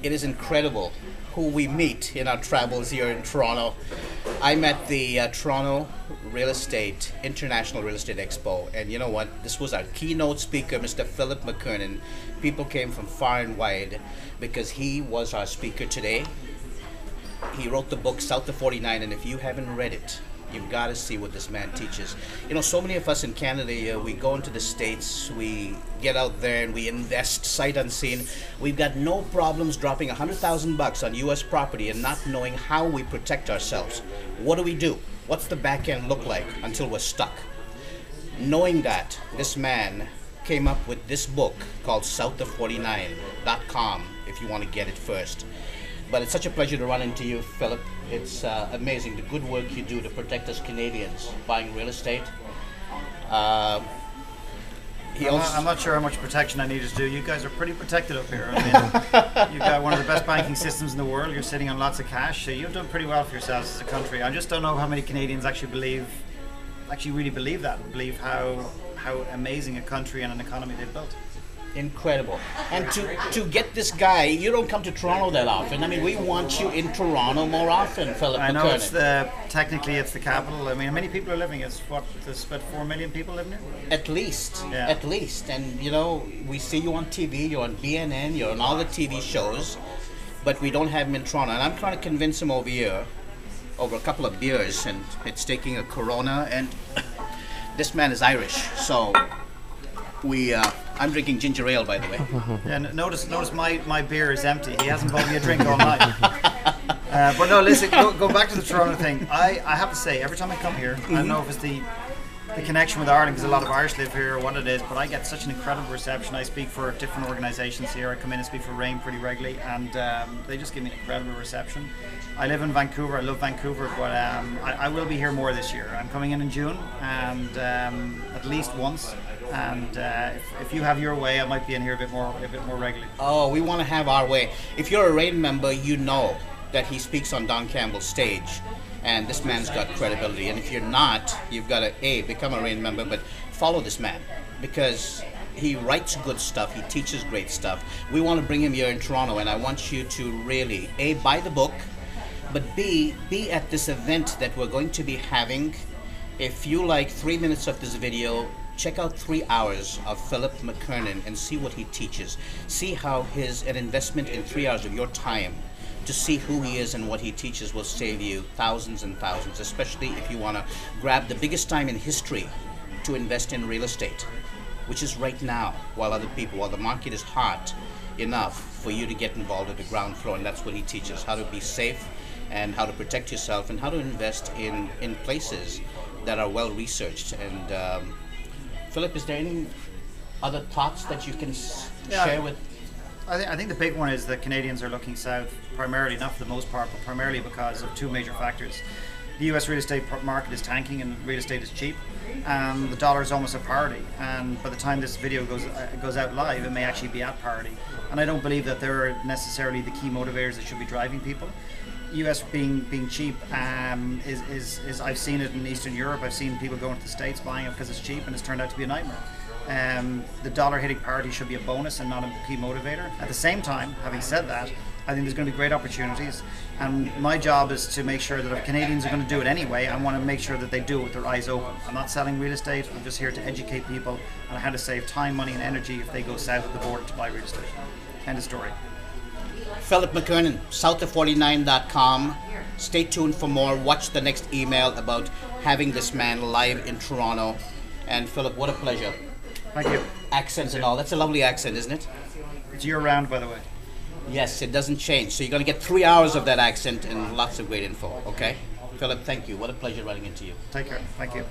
it is incredible who we meet in our travels here in Toronto. I'm at the Toronto International Real Estate Expo, and you know what? This was our keynote speaker, Mr. Philip McKernan. People came from far and wide because he was our speaker today. He wrote the book South of 49, and if you haven't read it, you've got to see what this man teaches. You know, so many of us in Canada, we go into the States, we get out there and we invest sight unseen. We've got no problems dropping $100,000 on U.S. property and not knowing how we protect ourselves. What do we do? What's the back end look like until we're stuck? Knowing that, this man came up with this book called South49.com if you want to get it first. But it's such a pleasure to run into you, Philip. It's amazing the good work you do to protect us Canadians buying real estate. I'm not sure how much protection I need to do. You guys are pretty protected up here. I mean, you've got one of the best banking systems in the world. You're sitting on lots of cash. So you've done pretty well for yourselves as a country. I just don't know how many Canadians actually really believe that, and believe how amazing a country and an economy they've built. Incredible. And to get this guy, you don't come to Toronto that often. I mean, we want you in Toronto more often, Philip McKernan. I know technically it's the capital. I mean, how many people are living? There's about 4 million people living here? At least. Yeah. At least. And, you know, we see you on TV, you're on BNN, you're on all the TV shows, but we don't have him in Toronto. And I'm trying to convince him over here, over a couple of beers, and it's taking a Corona, and this man is Irish, so I'm drinking ginger ale, by the way. Yeah, notice my beer is empty. He hasn't bought me a drink all night. But no, listen, go back to the Toronto thing. I have to say, every time I come here, I don't know if it's the connection with Ireland, because a lot of Irish live here, or what it is, but I get such an incredible reception. I speak for different organisations here. I come in and speak for RAIN pretty regularly, and they just give me an incredible reception. I live in Vancouver. I love Vancouver, but I will be here more this year. I'm coming in June, and at least once. And if you have your way, I might be in here a bit more regularly. Oh, we want to have our way. If you're a RAIN member, you know that he speaks on Don Campbell's stage, and this man's got credibility. And if you're not, you've got to become a RAIN member, but follow this man, because he writes good stuff, he teaches great stuff. We want to bring him here in Toronto, and I want you to really buy the book, but be at this event that we're going to be having. If you like 3 minutes of this video, check out 3 hours of Philip McKernan and see what he teaches. See how an investment in 3 hours of your time to see who he is and what he teaches will save you thousands and thousands, especially if you want to grab the biggest time in history to invest in real estate, which is right now, while the market is hot enough for you to get involved at the ground floor. And that's what he teaches, how to be safe and how to protect yourself and how to invest in places that are well researched. And Philip, is there any other thoughts that you can share with? I think the big one is that Canadians are looking south primarily, not for the most part, but primarily because of 2 major factors. The US real estate market is tanking and real estate is cheap, and the dollar is almost at parity. And by the time this video goes out live, it may actually be at parity. And I don't believe that they're necessarily the key motivators that should be driving people. US being cheap is I've seen it in Eastern Europe. I've seen people going to the States buying it because it's cheap, and it's turned out to be a nightmare. The dollar hitting parity should be a bonus and not a key motivator. At the same time, having said that, I think there's going to be great opportunities, and my job is to make sure that if Canadians are going to do it anyway, I want to make sure that they do it with their eyes open. I'm not selling real estate. I'm just here to educate people on how to save time, money, and energy if they go south of the border to buy real estate. End of story. Philip McKernan, South49.com. Stay tuned for more. Watch the next email about having this man live in Toronto. And Philip, what a pleasure. Thank you. Accents and all. That's a lovely accent, isn't it? It's year-round, by the way. Yes, it doesn't change. So you're going to get 3 hours of that accent and lots of great info, okay? Philip, thank you. What a pleasure running into you. Take care. Thank you.